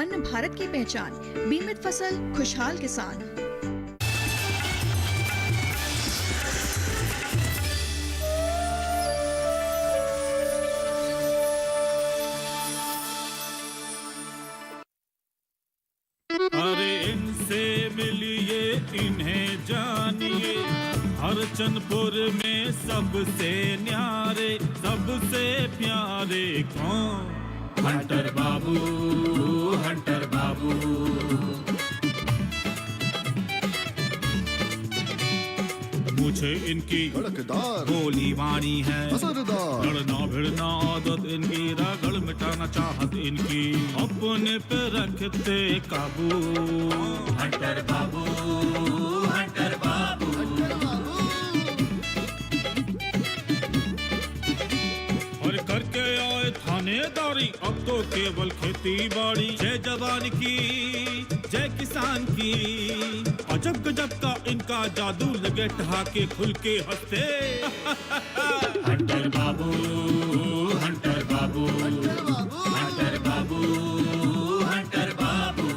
संपन्न भारत की पहचान। बीमित फसल खुशहाल किसान। अरे इनसे मिलिए इन्हें जानिए, हरचंदपुर में सबसे न्यारे सबसे प्यारे कौन? हंटर बाबू, हंटर बाबू। मुझे इनकी धड़कदार बोली वाणी है असरदार, लड़ना भिड़ना आदत इनकी, रगड़ मिटाना चाहत इनकी, अपने पे रखते काबू। हंटर बाबू, हंटर बाबू। और करके आए थानेदारी, अब तो केवल खेती बाड़ी। जय जवान की, जय किसान की, अजब गजब का इनका जादू, लगे ठहाके खुल के हंसते। हंटर बाबू, हंटर बाबू, हंटर बाबू, हंटर बाबू, हंटर बाबू।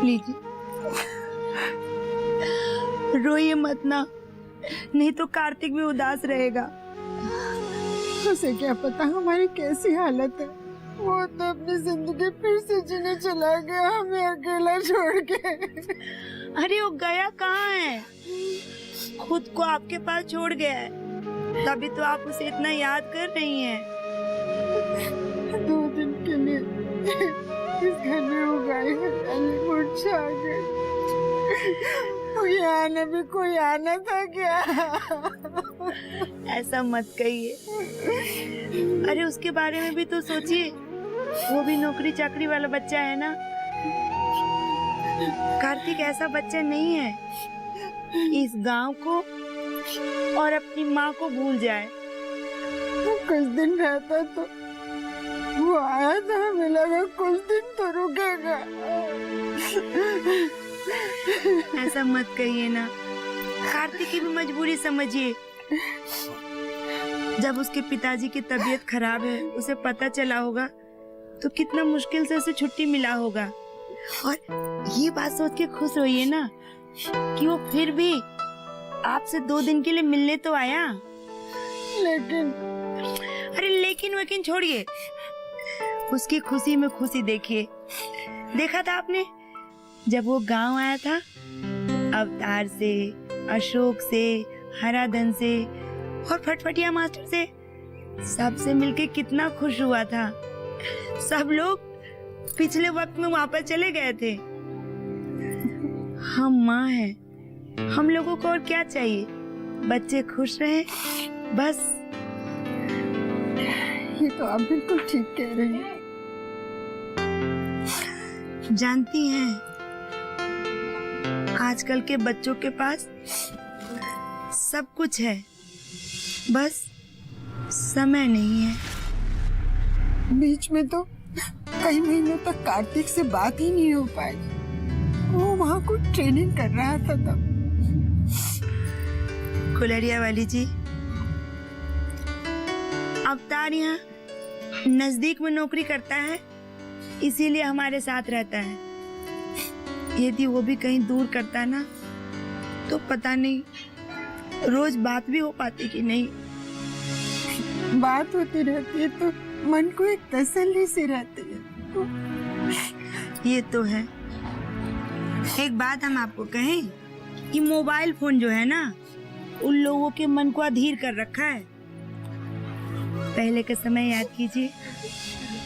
लीजिए, रोइए मत ना, नहीं तो कार्तिक भी उदास रहेगा। उसे क्या पता हमारी कैसी हालत है। वो तो अपनी जिंदगी फिर से जीने चला गया, हमें अकेला छोड़ के। अरे वो गया कहाँ है? खुद को आपके पास छोड़ गया है, तभी तो आप उसे इतना याद कर रही हैं। 2 दिन के लिए इस घर में वो गाय छा गए। यहाँ भी कोई आना था क्या? ऐसा मत कहिए। अरे उसके बारे में भी तो सोचिए, वो भी नौकरी चाकरी वाला बच्चा है ना। कार्तिक ऐसा बच्चा नहीं है इस गांव को और अपनी माँ को भूल जाए। कुछ दिन रहता तो वो आया था, हमें लगा कुछ दिन तो रुकेगा। ऐसा मत कहिए ना, कार्तिक की भी मजबूरी समझिए। जब उसके पिताजी की तबीयत खराब है, उसे पता चला होगा तो कितना मुश्किल से उसे छुट्टी मिला होगा। और ये बात सोच के खुश होइए ना कि वो फिर भी आपसे 2 दिन के लिए मिलने तो आया। अरे लेकिन छोड़िए, उसकी खुशी में खुशी देखिए। देखा था आपने जब वो गांव आया था, अवतार से, अशोक से, हराधन से और फटफटिया मास्टर से, सबसे मिलके कितना खुश हुआ था। सब लोग पिछले वक्त में वापस चले गए थे। हम माँ हैं, हम लोगों को और क्या चाहिए? बच्चे खुश रहे बस। ये तो आप बिल्कुल ठीक कह रही हैं। जानती हैं, आजकल के बच्चों के पास सब कुछ है, बस समय नहीं है। बीच में तो कई महीनों तक कार्तिक से बात ही नहीं हो पाई। वो वहाँ कोई ट्रेनिंग कर रहा था तब। कुलरिया वाली जी, अवतार यहाँ नजदीक में नौकरी करता है, इसीलिए हमारे साथ रहता है। यदि वो भी कहीं दूर करता ना, तो पता नहीं रोज बात भी हो पाती कि नहीं। बात होती रहती है तो मन को एक तसल्ली सी रहती है। ये तो है। एक बात हम आपको कहें कि मोबाइल फोन जो है ना, उन लोगों के मन को अधीर कर रखा है। पहले का समय याद कीजिए,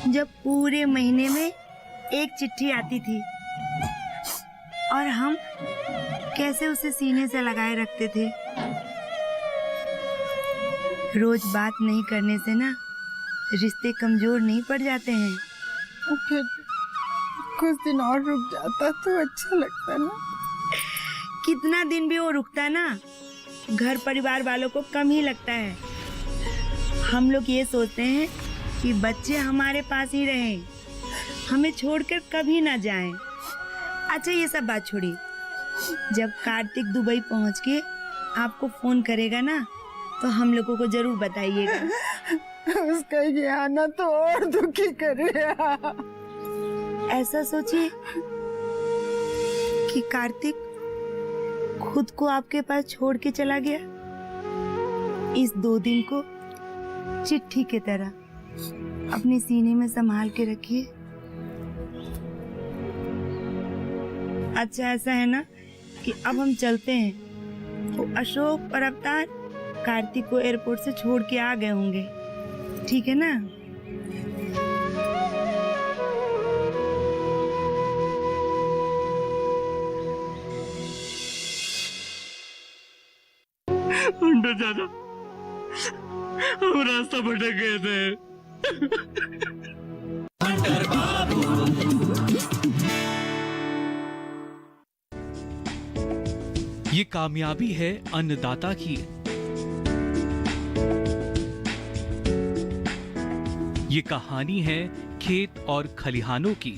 जब पूरे महीने में एक चिट्ठी आती थी और हम कैसे उसे सीने से लगाए रखते थे। रोज बात नहीं करने से ना रिश्ते कमजोर नहीं पड़ जाते हैं। फिर कुछ दिन और रुक जाता तो अच्छा लगता ना। जितना दिन भी वो रुकता है ना, घर परिवार वालों को कम ही लगता है। हम लोग ये सोचते हैं कि बच्चे हमारे पास ही रहें, हमें छोड़कर कभी ना जाएं। अच्छा ये सब बात छोड़िए, जब कार्तिक दुबई पहुंच के आपको फोन करेगा ना, तो हम लोगों को जरूर बताइएगा। उसका ये आना तो और दुखी करेगा। ऐसा सोचिए कि कार्तिक खुद को आपके पास छोड़ के चला गया। इस 2 दिन को चिट्ठी की तरह अपने सीने में संभाल के रखिए। अच्छा ऐसा है ना कि अब हम चलते हैं, तो अशोक और अवतार कार्तिक को एयरपोर्ट से छोड़ के आ गए होंगे, ठीक है ना? चाचा, हम रास्ता भटक गए थे। ये कामयाबी है अन्नदाता की। ये कहानी है खेत और खलिहानों की।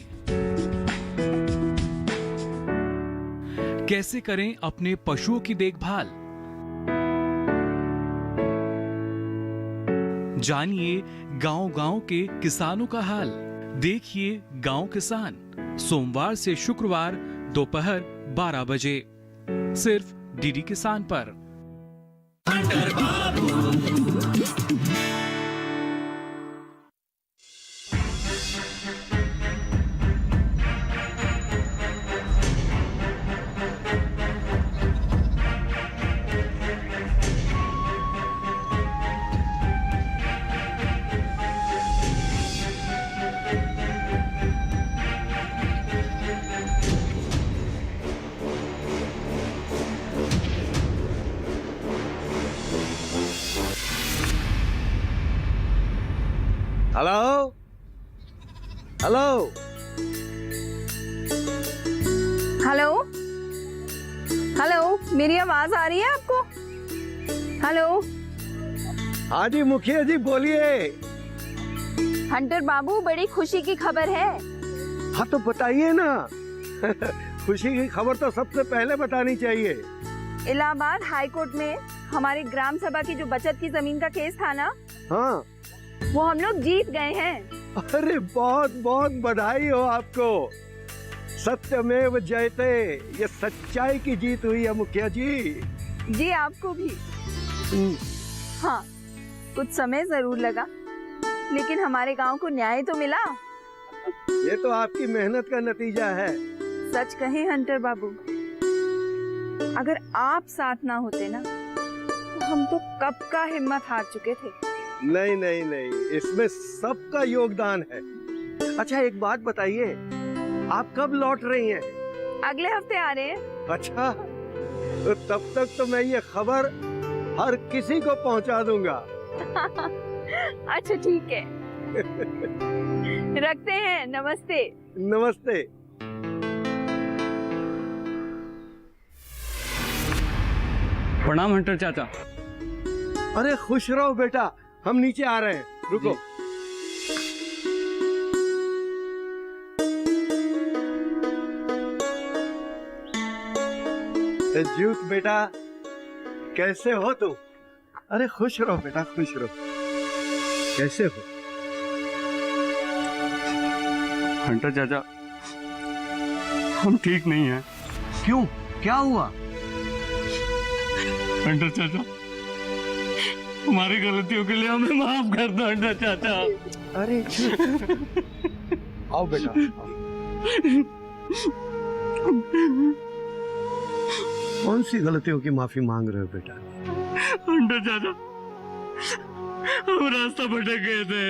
कैसे करें अपने पशुओं की देखभाल, जानिए गांव-गांव के किसानों का हाल। देखिए गांव किसान, सोमवार से शुक्रवार दोपहर 12 बजे, सिर्फ डीडी किसान पर। हेलो हेलो हेलो हेलो, मेरी आवाज आ रही है आपको? हेलो। हाँ जी मुखिया जी बोलिए। हंटर बाबू, बड़ी खुशी की खबर है। हाँ तो बताइए ना। खुशी की खबर तो सबसे पहले बतानी चाहिए। इलाहाबाद हाई कोर्ट में हमारी ग्राम सभा की जो बचत की जमीन का केस था ना, हाँ वो हम लोग जीत गए हैं। अरे बहुत बहुत बधाई हो आपको। सत्यमेव जयते, ये सच्चाई की जीत हुई है मुखिया जी। जी आपको भी। हाँ, कुछ समय जरूर लगा, लेकिन हमारे गांव को न्याय तो मिला। ये तो आपकी मेहनत का नतीजा है। सच कहें हंटर बाबू, अगर आप साथ ना होते ना, तो हम तो कब का हिम्मत हार चुके थे। नहीं नहीं नहीं, इसमें सबका योगदान है। अच्छा एक बात बताइए, आप कब लौट रही हैं? अगले हफ्ते आ रहे हैं। अच्छा, तो तब तक तो मैं ये खबर हर किसी को पहुंचा दूंगा। अच्छा ठीक है। रखते हैं, नमस्ते। नमस्ते। प्रणाम हंटर चाचा। अरे खुश रहो बेटा, हम नीचे आ रहे हैं, रुको। जूत बेटा, कैसे हो तुम? अरे खुश रहो बेटा, खुश रहो। कैसे हो? हंटर चाचा, हम ठीक नहीं हैं। क्यों, क्या हुआ? हंटर चाचा, हमारी गलतियों के लिए हमें माफ कर दो हंटर चाचा। अरे आओ बेटा, आओ। कौन सी गलतियों की माफी मांग रहे हो बेटा? हंटर चाचा, हम रास्ता भटक गए थे।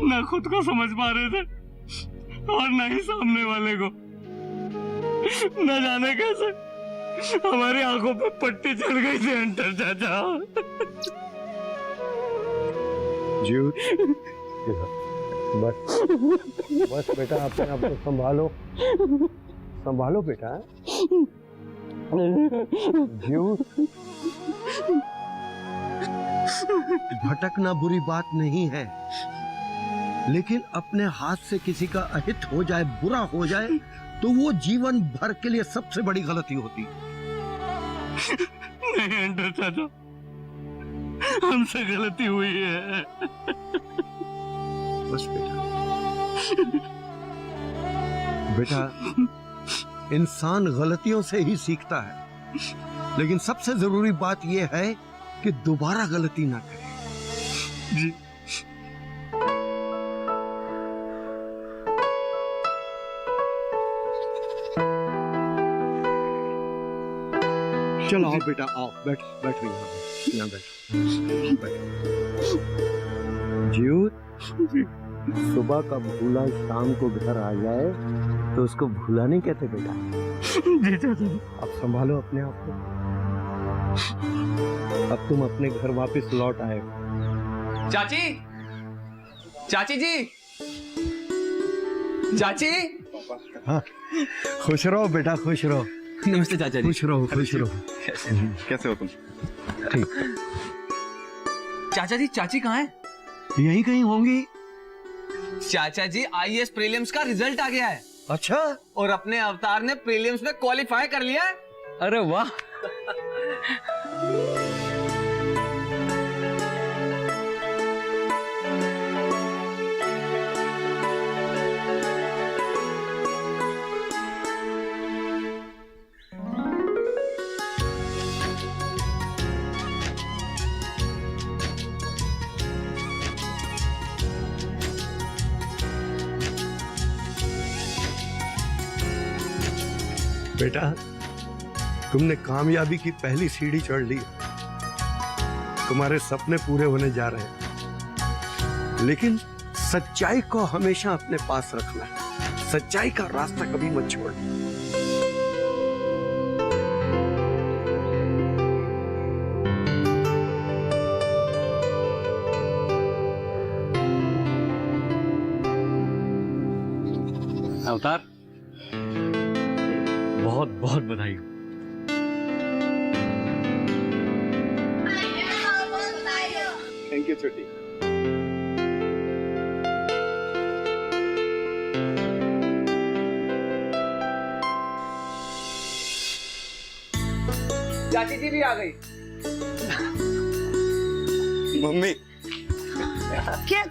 ना खुद को समझ पा रहे थे और ना ही सामने वाले को। न जाने कैसे हमारी आंखों पे पट्टी चढ़ गई थी हंटर चाचा। जूत, बस बस बेटा, अपने आप को संभालो, संभालो बेटा। जीव, भटकना बुरी बात नहीं है, लेकिन अपने हाथ से किसी का अहित हो जाए, बुरा हो जाए, तो वो जीवन भर के लिए सबसे बड़ी गलती होती है। नहीं हंटर चाचा, हमसे गलती हुई है। बस बेटा, इंसान गलतियों से ही सीखता है, लेकिन सबसे जरूरी बात यह है कि दोबारा गलती ना करे। जी। चलो आओ बेटा, आओ, बैठो यहाँ बैठो। जीव, सुबह का भूला शाम को घर आ जाए तो उसको भूला नहीं कहते बेटा। जी चाचा। अब संभालो अपने आप को। अब तुम अपने घर वापस लौट आए हो। चाची, चाची जी, चाची। हाँ, खुश रहो बेटा, खुश रहो। नमस्ते चाचा जी। खुश रहो, खुश रहो। कैसे हो तुम? ठीक। चाचा जी, चाची कहाँ है? यहीं कहीं होंगी। चाचा जी, आईएएस प्रीलिम्स का रिजल्ट आ गया है। अच्छा? और अपने अवतार ने प्रीलिम्स में क्वालिफाई कर लिया है। अरे वाह। बेटा, तुमने कामयाबी की पहली सीढ़ी चढ़ ली। तुम्हारे सपने पूरे होने जा रहे हैं, लेकिन सच्चाई को हमेशा अपने पास रखना है। सच्चाई का रास्ता कभी मत छोड़ना। अवतार, बहुत बहुत बधाई हो। थैंक यू छोटी। चाची जी भी आ गई। मम्मी, क्या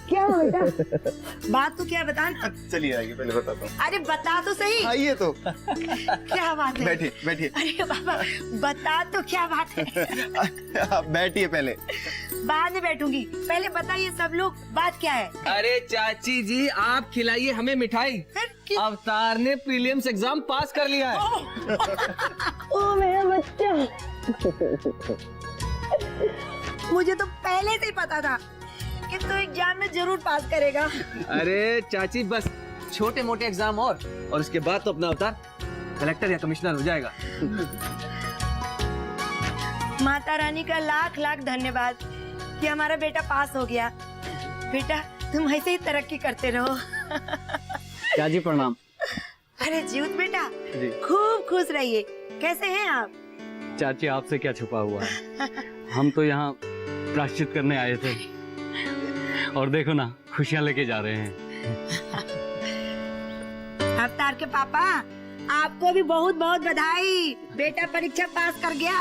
क्या हुआ बेटा? बात तो क्या बता। चलिए आइए, पहले बताता हूँ। अरे बता तो सही। आइए तो। क्या बात है? बैठिए बैठिए। अरे बाबा, बता तो क्या बात है? आप बैठिए पहले। बाद में बैठूंगी, पहले बताइए सब लोग, बात क्या है? अरे चाची जी, आप खिलाइए हमें मिठाई। अवतार ने प्रीलिम्स एग्जाम पास कर लिया है। ओ मेरा बच्चा। मुझे तो पहले से ही पता था कि तू एग्जाम में जरूर पास करेगा। अरे चाची, बस छोटे मोटे एग्जाम और उसके बाद तो अपना अवतार कलेक्टर या कमिश्नर हो जाएगा। माता रानी का लाख लाख धन्यवाद कि हमारा बेटा पास हो गया। बेटा, तुम ऐसे ही तरक्की करते रहो। चाची प्रणाम। अरे जीवत बेटा, खूब खुश रहिए। कैसे हैं आप? चाची, आपसे क्या छुपा हुआ है? हम तो यहाँ प्रायश्चित करने आए थे, और देखो ना, खुशियाँ लेके जा रहे हैं। अवतार के पापा, आपको भी बहुत बहुत बधाई। बेटा परीक्षा पास कर गया।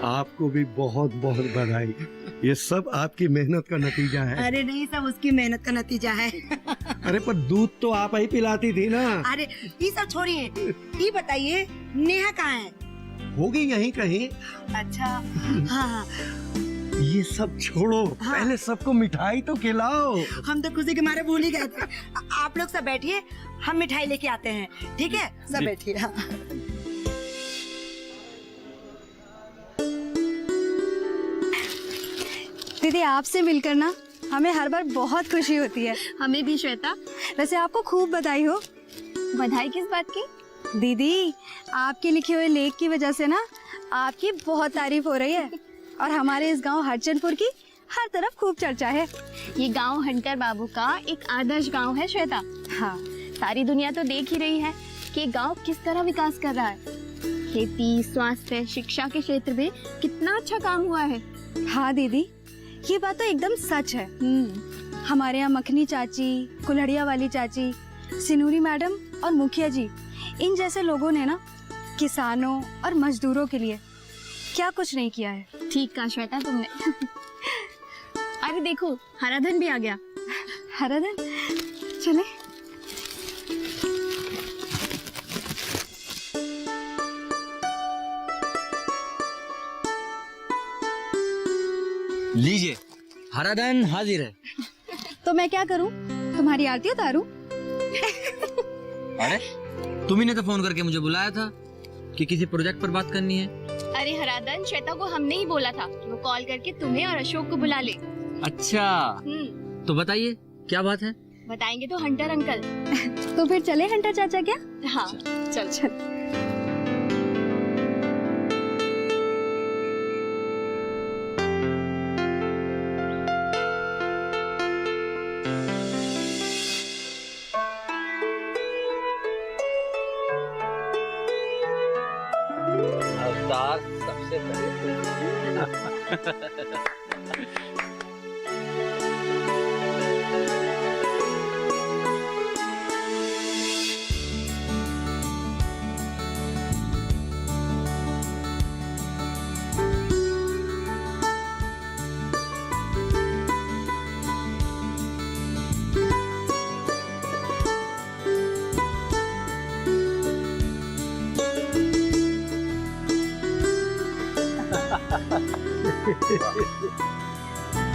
आपको भी बहुत बहुत बधाई। ये सब आपकी मेहनत का नतीजा है। अरे नहीं, सब उसकी मेहनत का नतीजा है। अरे पर दूध तो आप ही पिलाती थी ना। अरे ये सब छोड़िए, ये बताइए नेहा कहाँ है? होगी यहीं कहीं। अच्छा। हाँ, ये सब छोड़ो, हाँ। पहले सबको मिठाई तो खिलाओ। हम तो खुशी के मारे भूल ही गए थे। आप लोग सब बैठिए, हम मिठाई लेके आते हैं। ठीक है, सब बैठिए। हाँ। दीदी, आपसे मिलकर ना हमें हर बार बहुत खुशी होती है। हमें भी श्वेता। वैसे आपको खूब बधाई हो। बधाई किस बात की? दीदी, आपके लिखे हुए लेख की वजह से ना आपकी बहुत तारीफ हो रही है, और हमारे इस गांव हरचंदपुर की हर तरफ खूब चर्चा है। ये गांव हंटर बाबू का एक आदर्श गांव है श्वेता। हाँ, सारी दुनिया तो देख ही रही है कि गांव किस तरह विकास कर रहा है। खेती, स्वास्थ्य, शिक्षा के क्षेत्र में कितना अच्छा काम हुआ है। हाँ दीदी, ये बात तो एकदम सच है। हमारे यहाँ मखनी चाची, कुल्हड़िया वाली चाची, सिनूरी मैडम और मुखिया जी, इन जैसे लोगों ने ना किसानों और मजदूरों के लिए क्या कुछ नहीं किया है। ठीक कहा श्वेता तुमने। अरे देखो, हराधन भी आ गया। हराधन, चले। लीजिए, हराधन हाजिर है। तो मैं क्या करूं? तुम्हारी आरती उतारूं? अरे तुम्ही ने तो फोन करके मुझे बुलाया था कि किसी प्रोजेक्ट पर बात करनी है। अरे हराधन, श्वेता को हमने ही बोला था कि वो कॉल करके तुम्हें और अशोक को बुला ले। अच्छा, तो बताइए क्या बात है? बताएंगे तो हंटर अंकल। तो फिर चले हंटर चाचा क्या? हाँ चल चल। अवतार सबसे पहले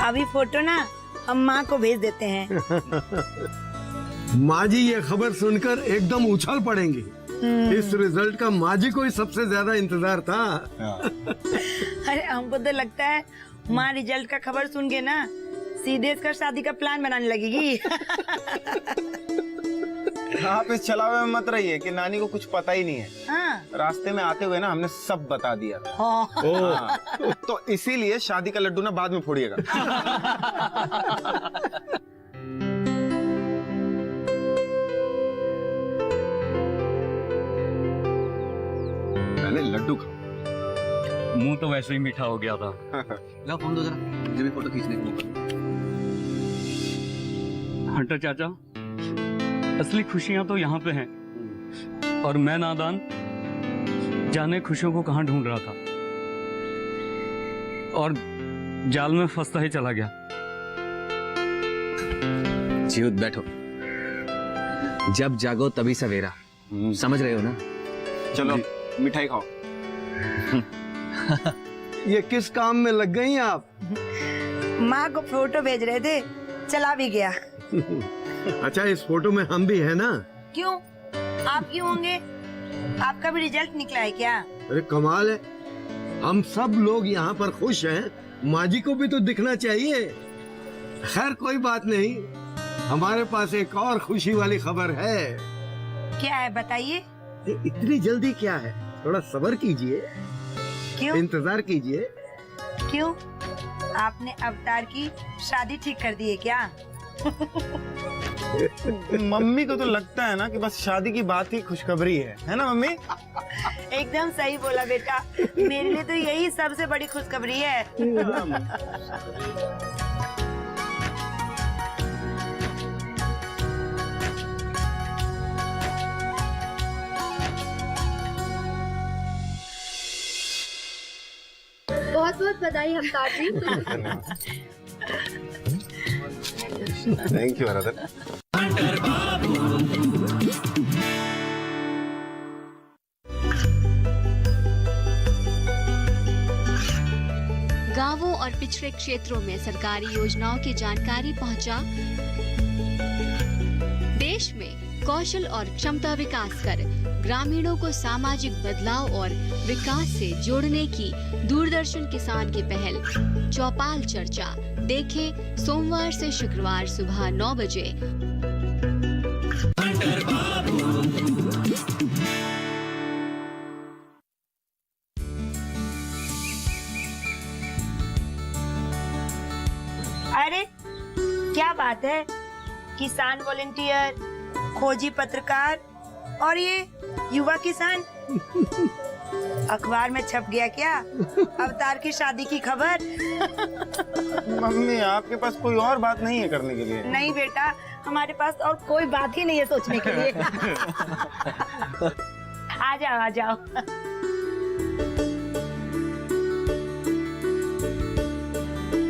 अभी फोटो ना हम माँ को भेज देते हैं। माँ जी ये खबर सुनकर एकदम उछल पड़ेंगी। इस रिजल्ट का माँ जी को ही सबसे ज्यादा इंतजार था। अरे हमको तो लगता है माँ रिजल्ट का खबर सुन के ना सीधे इसका शादी का प्लान बनाने लगेगी। आप इस छलावे में मत रहिए कि नानी को कुछ पता ही नहीं है। हाँ। रास्ते में आते हुए ना हमने सब बता दिया। हाँ। तो इसीलिए शादी का लड्डू ना बाद में फोड़िएगा। पहले लड्डू खाओ। मुंह तो वैसे ही मीठा हो गया था। ला फोन दो जरा, मुझे भी फोटो खींचने को मौका। हंटर चाचा, असली खुशियां तो यहाँ पे हैं और मैं नादान जाने खुशियों को कहाँ ढूंढ रहा था और जाल में फंसता ही चला गया। जीवत बैठो, जब जागो तभी सवेरा, समझ रहे हो ना? चलो मिठाई खाओ। ये किस काम में लग गई आप? माँ को फोटो भेज रहे थे, चला भी गया। अच्छा, इस फोटो में हम भी है ना? क्यों? आप क्यों होंगे? आपका भी रिजल्ट निकला है क्या? अरे कमाल है, हम सब लोग यहाँ पर खुश हैं, माँ जी को भी तो दिखना चाहिए। खैर कोई बात नहीं, हमारे पास एक और खुशी वाली खबर है। क्या है बताइए? इतनी जल्दी क्या है, थोड़ा सब्र कीजिए। क्यों? इंतजार कीजिए। क्यों? आपने अवतार की शादी ठीक कर दी है क्या? मम्मी को तो लगता है ना कि बस शादी की बात ही खुशखबरी है ना मम्मी? एकदम सही बोला बेटा, मेरे लिए तो यही सबसे बड़ी खुशखबरी है। बहुत बहुत बधाई अवतार जी। Thank you हराधन। गांवों और पिछड़े क्षेत्रों में सरकारी योजनाओं की जानकारी पहुंचा। देश में कौशल और क्षमता विकास कर ग्रामीणों को सामाजिक बदलाव और विकास से जोड़ने की दूरदर्शन किसान की पहल चौपाल चर्चा देखें सोमवार से शुक्रवार सुबह 9 बजे। बात है, किसान वॉलेंटियर, खोजी पत्रकार और ये युवा किसान। अखबार में छप गया क्या अवतार की शादी की खबर? मम्मी आपके पास कोई और बात नहीं है करने के लिए? नहीं बेटा, हमारे पास और कोई बात ही नहीं है सोचने के लिए। आ जाओ आ जाओ।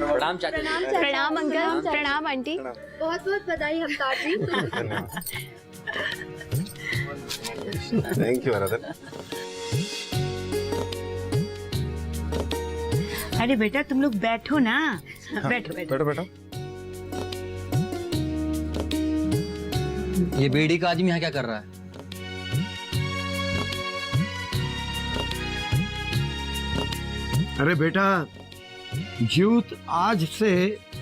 प्रणाम चाचा। प्रणाम अंकल, प्रणाम आंटी। बहुत बहुत बधाई अवतार जी। Thank you आराधन। अरे बेटा तुम लोग बैठो ना। बैठो बैठो बैठो बैठो। ये बीड़ी का आदमी यहाँ क्या कर रहा है? अरे बेटा, यूथ आज से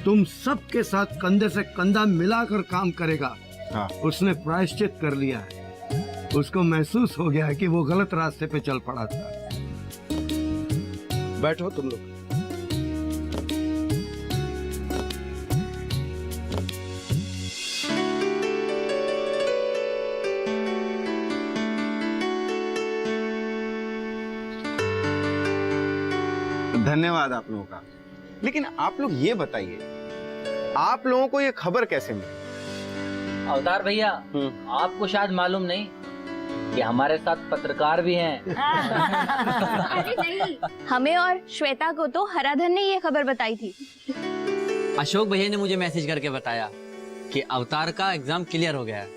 तुम सबके साथ कंधे से कंधा मिलाकर काम करेगा। हाँ। उसने प्रायश्चित कर लिया है। उसको महसूस हो गया है कि वो गलत रास्ते पे चल पड़ा था। बैठो तुम लोग। धन्यवाद आप लोगों का। लेकिन आप लोग ये बताइए, आप लोगों को ये खबर कैसे मिली? अवतार भैया, आपको शायद मालूम नहीं कि हमारे साथ पत्रकार भी हैं। अरे नहीं, हमें और श्वेता को तो हराधन ने ये खबर बताई थी। अशोक भैया ने मुझे मैसेज करके बताया कि अवतार का एग्जाम क्लियर हो गया है।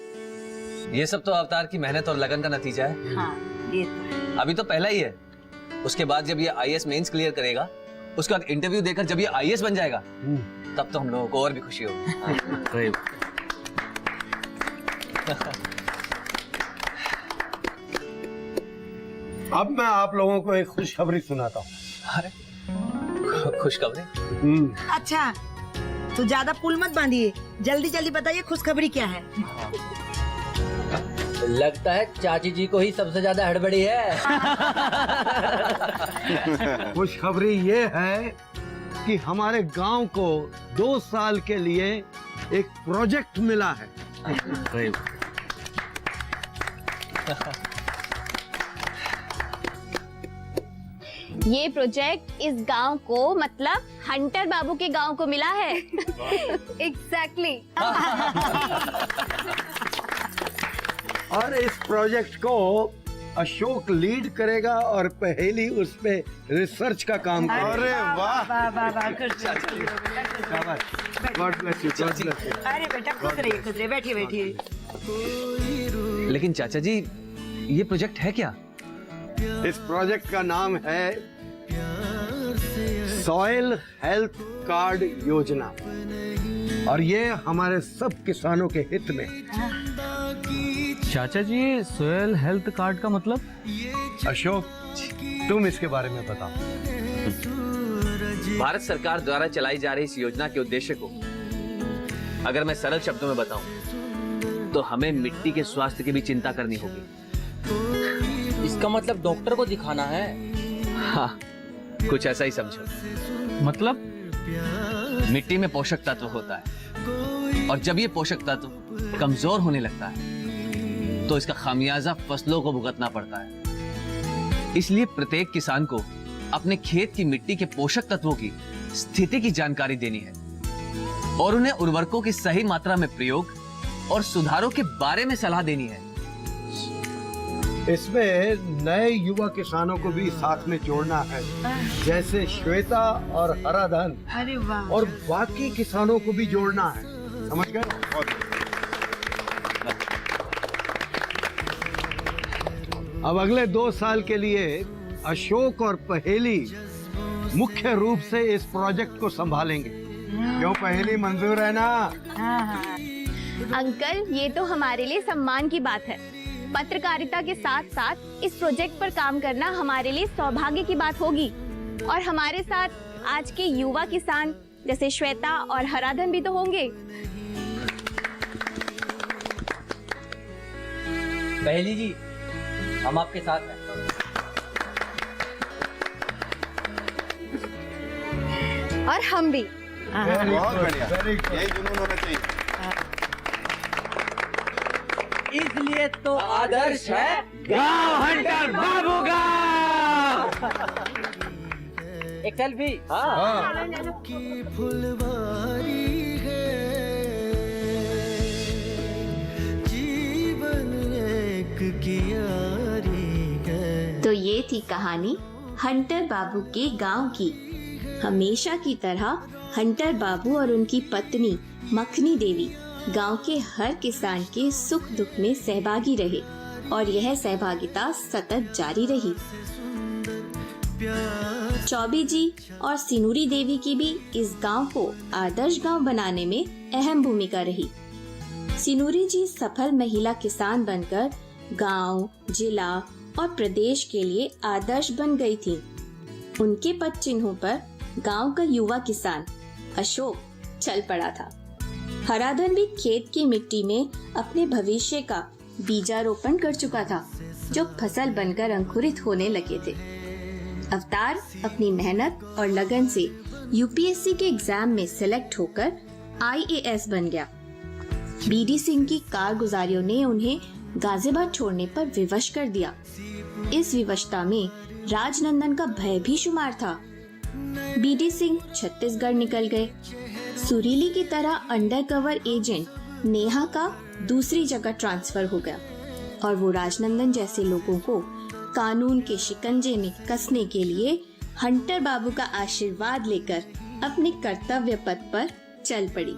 ये सब तो अवतार की मेहनत और लगन का नतीजा है। हाँ, ये तो। अभी तो पहला ही है। उसके बाद जब ये आईएएस मेंस क्लियर करेगा, उसके बाद इंटरव्यू देकर जब ये आईएएस बन जाएगा, तब तो हम लोगों को और भी खुशी होगी। अब मैं आप लोगों को एक खुशखबरी सुनाता हूँ। अरे खुशखबरी? अच्छा तो ज्यादा पुल मत बांधिए, जल्दी जल्दी बताइए खुशखबरी क्या है। लगता है चाची जी को ही सबसे ज्यादा हड़बड़ी है। खुशखबरी ये है कि हमारे गांव को 2 साल के लिए एक प्रोजेक्ट मिला है। ये प्रोजेक्ट इस गांव को मतलब हंटर बाबू के गांव को मिला है। एग्जैक्टली। और इस प्रोजेक्ट को अशोक लीड करेगा और पहेली उस पे रिसर्च का काम करेगा। अरे वाह। वाह वाह वाह। God bless you, God bless you. अरे बेटा खुश रहिए, बैठिए बैठिए। लेकिन चाचा जी, ये प्रोजेक्ट है क्या? इस प्रोजेक्ट का नाम है सॉइल हेल्थ कार्ड योजना और ये हमारे सब किसानों के हित में। चाचा जी, सोयल हेल्थ कार्ड का मतलब? अशोक, तुम इसके बारे में बताओ। भारत सरकार द्वारा चलाई जा रही इस योजना के उद्देश्य को अगर मैं सरल शब्दों में बताऊं तो हमें मिट्टी के स्वास्थ्य की भी चिंता करनी होगी। इसका मतलब डॉक्टर को दिखाना है? हाँ, कुछ ऐसा ही समझो। मतलब? मिट्टी में पोषक तत्व होता है और जब ये पोषक तत्व कमजोर होने लगता है तो इसका खामियाजा फसलों को भुगतना पड़ता है। इसलिए प्रत्येक किसान को अपने खेत की मिट्टी के पोषक तत्वों की स्थिति की जानकारी देनी है और उन्हें उर्वरकों की सही मात्रा में प्रयोग और सुधारों के बारे में सलाह देनी है। इसमें नए युवा किसानों को भी साथ में जोड़ना है, जैसे श्वेता और हराधन। अरे वाह। और बाकी किसानों को भी जोड़ना है, समझ गए? अब अगले 2 साल के लिए अशोक और पहेली मुख्य रूप से इस प्रोजेक्ट को संभालेंगे। क्यों पहेली, मंजूर है ना? अंकल, ये तो हमारे लिए सम्मान की बात है। पत्रकारिता के साथ साथ इस प्रोजेक्ट पर काम करना हमारे लिए सौभाग्य की बात होगी और हमारे साथ आज के युवा किसान जैसे श्वेता और हराधन भी तो होंगे। पहेली जी, हम आपके साथ हैं। और हम भी। बहुत बढ़िया, यही जुनून होना चाहिए। इसलिए तो आदर्श है गांव हंटर बाबू का। एक सेल्फी। हाँ। तो ये थी कहानी हंटर बाबू के गांव की। हमेशा की तरह हंटर बाबू और उनकी पत्नी मखनी देवी गांव के हर किसान के सुख दुख में सहभागी रहे और यह सहभागिता सतत जारी रही। चौबे जी और सिनूरी देवी की भी इस गांव को आदर्श गांव बनाने में अहम भूमिका रही। सिनूरी जी सफल महिला किसान बनकर गांव, जिला और प्रदेश के लिए आदर्श बन गई थी। उनके पद चिन्हों पर गांव का युवा किसान अशोक चल पड़ा था। हराधन भी खेत की मिट्टी में अपने भविष्य का बीजारोपण कर चुका था, जो फसल बनकर अंकुरित होने लगे थे। अवतार अपनी मेहनत और लगन से यूपीएससी के एग्जाम में सिलेक्ट होकर आईएएस बन गया। बीडी सिंह की कारगुजारियों ने उन्हें गाजियाबाद छोड़ने पर विवश कर दिया। इस विवशता में राजनंदन का भय भी शुमार था। बीडी सिंह छत्तीसगढ़ निकल गए। सुरीली की तरह अंडरकवर एजेंट नेहा का दूसरी जगह ट्रांसफर हो गया और वो राजनंदन जैसे लोगों को कानून के शिकंजे में कसने के लिए हंटर बाबू का आशीर्वाद लेकर अपने कर्तव्य पथ पर चल पड़ी।